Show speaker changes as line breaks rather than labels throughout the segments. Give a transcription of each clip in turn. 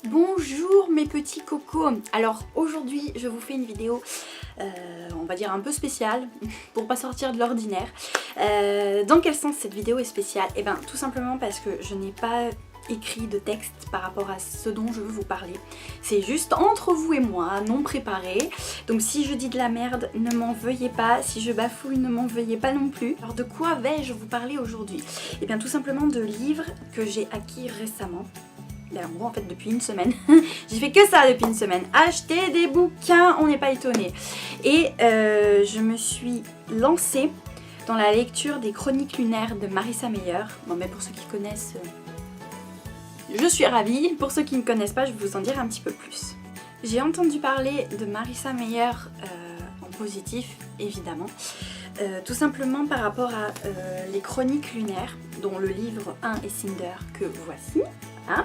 Bonjour mes petits cocos. Alors aujourd'hui je vous fais une vidéo on va dire un peu spéciale pour pas sortir de l'ordinaire. Dans quel sens cette vidéo est spéciale? Eh bien tout simplement parce que je n'ai pas écrit de texte par rapport à ce dont je veux vous parler. C'est juste entre vous et moi, non préparé. Donc si je dis de la merde, ne m'en veuillez pas. Si je bafouille, ne m'en veuillez pas non plus. Alors de quoi vais-je vous parler aujourd'hui? Eh bien tout simplement de livres que j'ai acquis récemment. En gros en fait depuis une semaine, j'ai fait que ça depuis une semaine, acheter des bouquins, on n'est pas étonné. Et je me suis lancée dans la lecture des Chroniques lunaires de Marissa Meyer. Bon mais pour ceux qui connaissent, je suis ravie, pour ceux qui ne connaissent pas je vais vous en dire un petit peu plus. J'ai entendu parler de Marissa Meyer en positif évidemment, tout simplement par rapport à les Chroniques lunaires, dont le livre 1 est Cinder que voici. Hein.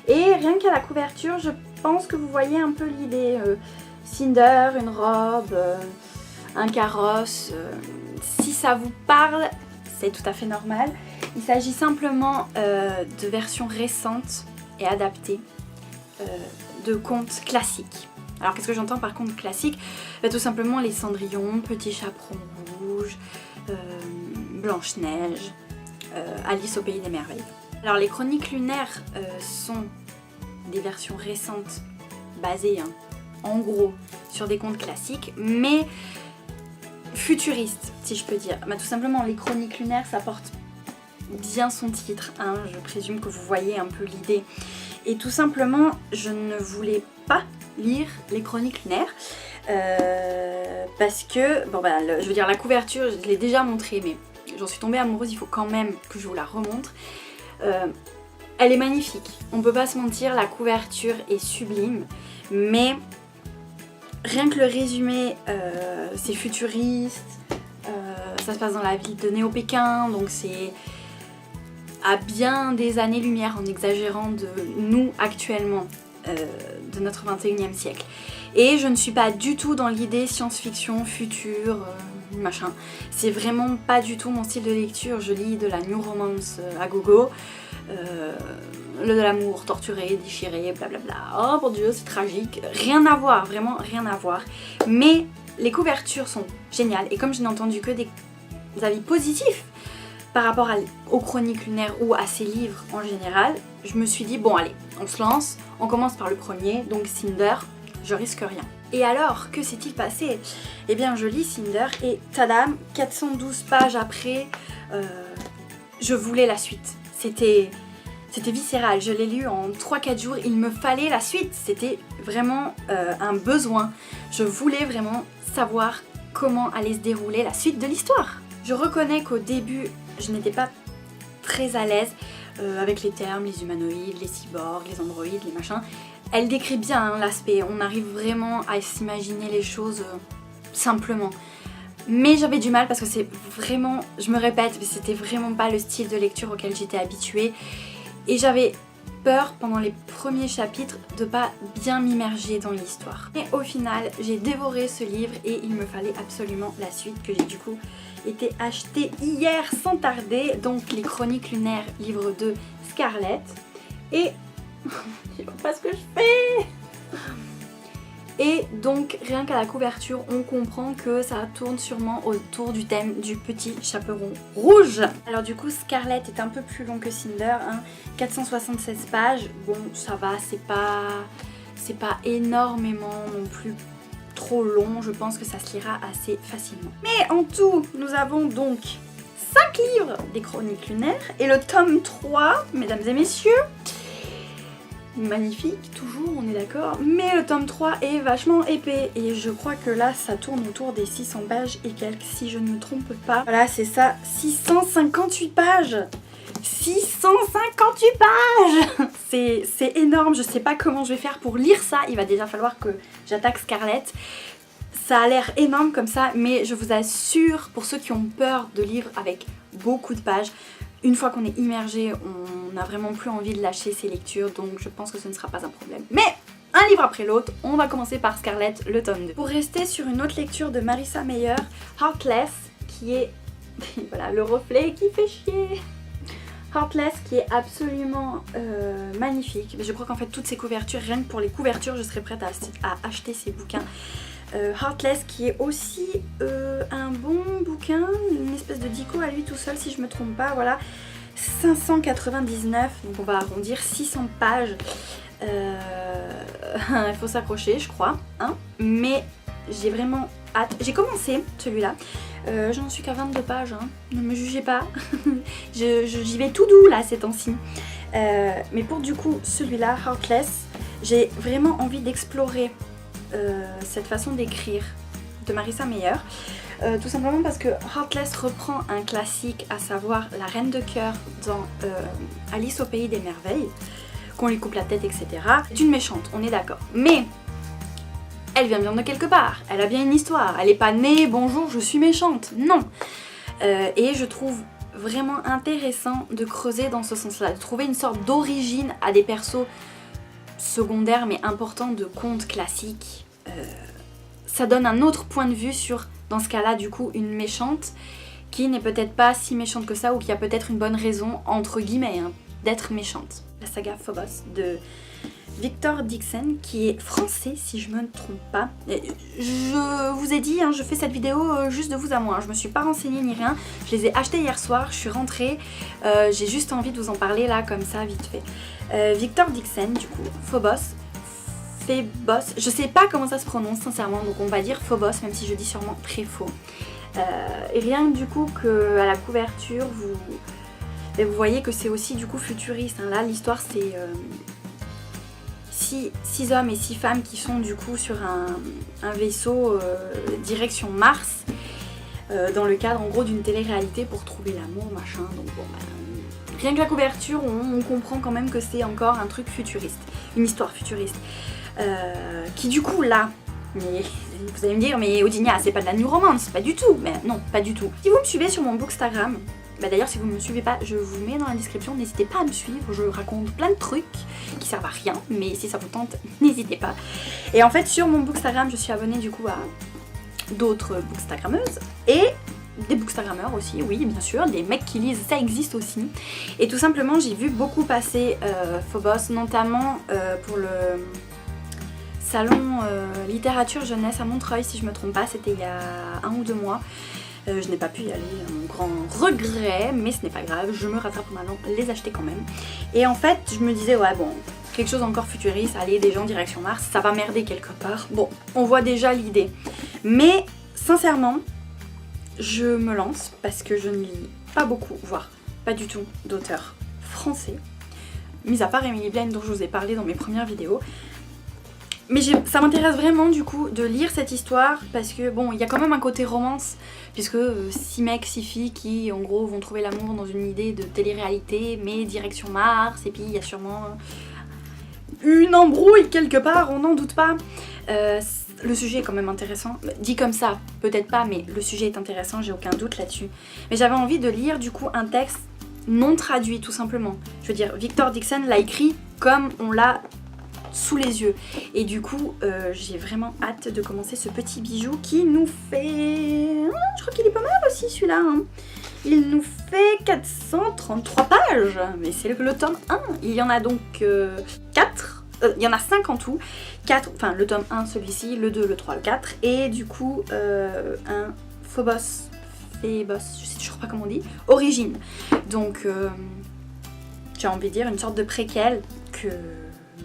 Et rien qu'à la couverture, je pense que vous voyez un peu l'idée. Cinder, une robe, un carrosse. Si ça vous parle, c'est tout à fait normal. Il s'agit simplement de versions récentes et adaptées de contes classiques. Alors qu'est-ce que j'entends par contes classiques? Tout simplement les Cendrillon, Petit Chaperon Rouge, Blanche-Neige, Alice au Pays des Merveilles. Alors les Chroniques lunaires sont des versions récentes basées en gros sur des contes classiques mais futuristes si je peux dire. Tout simplement les Chroniques lunaires ça porte bien son titre, hein, je présume que vous voyez un peu l'idée. Et tout simplement je ne voulais pas lire les Chroniques lunaires parce que, bon bah, je veux dire la couverture je l'ai déjà montrée mais j'en suis tombée amoureuse, il faut quand même que je vous la remontre. Elle est magnifique, on peut pas se mentir, la couverture est sublime, mais rien que le résumé, c'est futuriste, ça se passe dans la ville de Néo-Pékin, donc c'est à bien des années-lumière en exagérant de nous actuellement, de notre 21e siècle. Et je ne suis pas du tout dans l'idée science-fiction, futur, machin. C'est vraiment pas du tout mon style de lecture. Je lis de la new romance à gogo, de l'amour torturé, déchiré, blablabla. Oh mon dieu, c'est tragique. Rien à voir, vraiment rien à voir. Mais les couvertures sont géniales et comme je n'ai entendu que des avis positifs par rapport aux Chroniques lunaires ou à ces livres en général, je me suis dit bon allez, on se lance, on commence par le premier, donc Cinder, je risque rien. Et alors, que s'est-il passé? Eh bien je lis Cinder et tadam, 412 pages après, je voulais la suite. C'était viscéral, je l'ai lu en 3-4 jours, il me fallait la suite, c'était vraiment un besoin. Je voulais vraiment savoir comment allait se dérouler la suite de l'histoire. Je reconnais qu'au début, je n'étais pas très à l'aise avec les termes, les humanoïdes, les cyborgs, les androïdes, les machins. Elle décrit bien l'aspect, on arrive vraiment à s'imaginer les choses simplement. Mais j'avais du mal parce que c'est vraiment, je me répète, mais c'était vraiment pas le style de lecture auquel j'étais habituée. Et j'avais peur pendant les premiers chapitres de pas bien m'immerger dans l'histoire. Et au final, j'ai dévoré ce livre et il me fallait absolument la suite que j'ai du coup été achetée hier sans tarder. Donc les Chroniques lunaires, livre 2, Scarlett. Et je vois pas ce que je fais. Et donc rien qu'à la couverture on comprend que ça tourne sûrement autour du thème du Petit Chaperon Rouge. Alors du coup Scarlett est un peu plus long que Cinder, hein, 476 pages, bon ça va, c'est pas énormément non plus trop long, je pense que ça se lira assez facilement. Mais en tout nous avons donc 5 livres des Chroniques lunaires et le tome 3, mesdames et messieurs. Magnifique, toujours, on est d'accord. Mais le tome 3 est vachement épais et je crois que là ça tourne autour des 600 pages et quelques si je ne me trompe pas. Voilà, c'est ça, 658 pages 658 pages. C'est énorme, je sais pas comment je vais faire pour lire ça. Il va déjà falloir que j'attaque Scarlett. Ça a l'air énorme comme ça, mais je vous assure, pour ceux qui ont peur de livres avec beaucoup de pages, une fois qu'on est immergé, on n'a vraiment plus envie de lâcher ses lectures, donc je pense que ce ne sera pas un problème. Mais un livre après l'autre, on va commencer par Scarlett, le tome 2. Pour rester sur une autre lecture de Marissa Meyer, Heartless, qui est voilà, le reflet qui fait chier. Heartless qui est absolument magnifique. Mais je crois qu'en fait toutes ces couvertures, rien que pour les couvertures je serais prête à acheter ces bouquins. Heartless qui est aussi un bon bouquin, une espèce de dico à lui tout seul si je me trompe pas, voilà. 599, donc on va arrondir, 600 pages. Il faut s'accrocher je crois, hein, mais j'ai vraiment hâte. J'ai commencé celui-là, j'en suis qu'à 22 pages, hein. Ne me jugez pas, j'y vais tout doux là ces temps-ci. Mais pour du coup celui-là, Heartless, j'ai vraiment envie d'explorer cette façon d'écrire de Marissa Meyer. Tout simplement parce que Heartless reprend un classique, à savoir la Reine de Cœur dans Alice au Pays des Merveilles, qu'on lui coupe la tête, etc. C'est une méchante, on est d'accord. Mais elle vient bien de quelque part, elle a bien une histoire, elle n'est pas née « bonjour, je suis méchante », non. Et je trouve vraiment intéressant de creuser dans ce sens-là, de trouver une sorte d'origine à des persos secondaires mais importants de contes classiques. Ça donne un autre point de vue sur, dans ce cas-là, du coup, une méchante qui n'est peut-être pas si méchante que ça ou qui a peut-être une bonne raison, entre guillemets, hein, d'être méchante. La saga Phobos de Victor Dixon, qui est français si je me trompe pas. Je vous ai dit, hein, je fais cette vidéo juste de vous à moi, hein. Je me suis pas renseignée ni rien, je les ai achetés hier soir, je suis rentrée, j'ai juste envie de vous en parler là comme ça vite fait. Victor Dixon, du coup, Phobos, je sais pas comment ça se prononce sincèrement, donc on va dire Phobos, même si je dis sûrement très faux. Et rien que du coup que à la couverture, vous voyez que c'est aussi du coup futuriste, hein. Là l'histoire c'est 6 hommes et 6 femmes qui sont du coup sur un vaisseau direction Mars, dans le cadre en gros d'une télé-réalité pour trouver l'amour, machin, donc bon rien que la couverture on comprend quand même que c'est encore un truc futuriste, une histoire futuriste. Qui du coup là, mais vous allez me dire mais Audinia c'est pas de la new romance, pas du tout, mais non pas du tout. Si vous me suivez sur mon Bookstagram, bah d'ailleurs si vous ne me suivez pas je vous mets dans la description, n'hésitez pas à me suivre, je raconte plein de trucs qui servent à rien, mais si ça vous tente n'hésitez pas. Et en fait sur mon Bookstagram je suis abonnée du coup à d'autres bookstagrammeuses et des bookstagrammeurs aussi, oui bien sûr, des mecs qui lisent, ça existe aussi. Et tout simplement j'ai vu beaucoup passer Phobos, notamment pour le salon littérature jeunesse à Montreuil si je me trompe pas, c'était il y a 1 ou 2 mois. Je n'ai pas pu y aller, mon grand regret, mais ce n'est pas grave, je me rattrape en allant les acheter quand même. Et en fait je me disais ouais bon, quelque chose encore futuriste, aller des gens direction Mars, ça va merder quelque part. Bon, on voit déjà l'idée. Mais sincèrement, je me lance parce que je ne lis pas beaucoup, voire pas du tout d'auteurs français, mis à part Emily Blaine dont je vous ai parlé dans mes premières vidéos. Mais ça m'intéresse vraiment du coup de lire cette histoire parce que bon, il y a quand même un côté romance puisque 6 mecs, 6 filles qui en gros vont trouver l'amour dans une idée de télé-réalité mais direction Mars, et puis il y a sûrement une embrouille quelque part, on n'en doute pas. Le sujet est quand même intéressant, dit comme ça, peut-être pas, mais le sujet est intéressant, j'ai aucun doute là-dessus. Mais j'avais envie de lire du coup un texte non traduit tout simplement. Je veux dire, Victor Dixon l'a écrit comme on l'a sous les yeux. Et du coup, j'ai vraiment hâte de commencer ce petit bijou qui nous fait... je crois qu'il est pas mal aussi celui-là. Hein. Il nous fait 433 pages. Mais c'est le tome 1. Il y en a donc 4. Il y en a 5 en tout. 4, enfin le tome 1, celui-ci, le 2, le 3, le 4. Et du coup, un Phobos, je crois pas comment on dit, Origine. Donc, j'ai envie de dire une sorte de préquel que...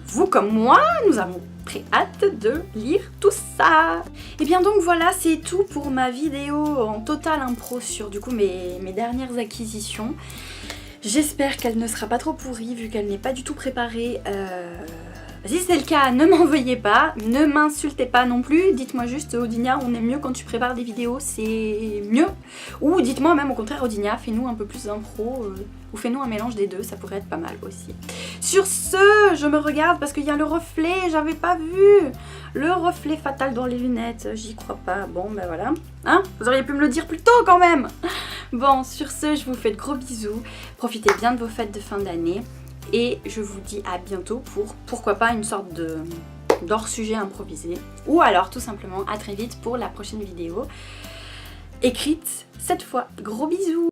vous comme moi, nous avons très hâte de lire tout ça. Et bien donc voilà, c'est tout pour ma vidéo en totale impro sur du coup mes dernières acquisitions. J'espère qu'elle ne sera pas trop pourrie vu qu'elle n'est pas du tout préparée. Si c'est le cas, ne m'en veuillez pas, ne m'insultez pas non plus, dites-moi juste Audinia, on aime mieux quand tu prépares des vidéos, c'est mieux. Ou dites-moi même au contraire Audinia, fais-nous un peu plus d'impro, ou fais-nous un mélange des deux, ça pourrait être pas mal aussi. Sur ce, je me regarde parce qu'il y a le reflet, j'avais pas vu le reflet fatal dans les lunettes, j'y crois pas, bon ben voilà. Hein, vous auriez pu me le dire plus tôt quand même. Bon, sur ce, je vous fais de gros bisous, profitez bien de vos fêtes de fin d'année. Et je vous dis à bientôt pour, pourquoi pas, une sorte d'hors-sujet improvisé. Ou alors tout simplement à très vite pour la prochaine vidéo écrite cette fois. Gros bisous!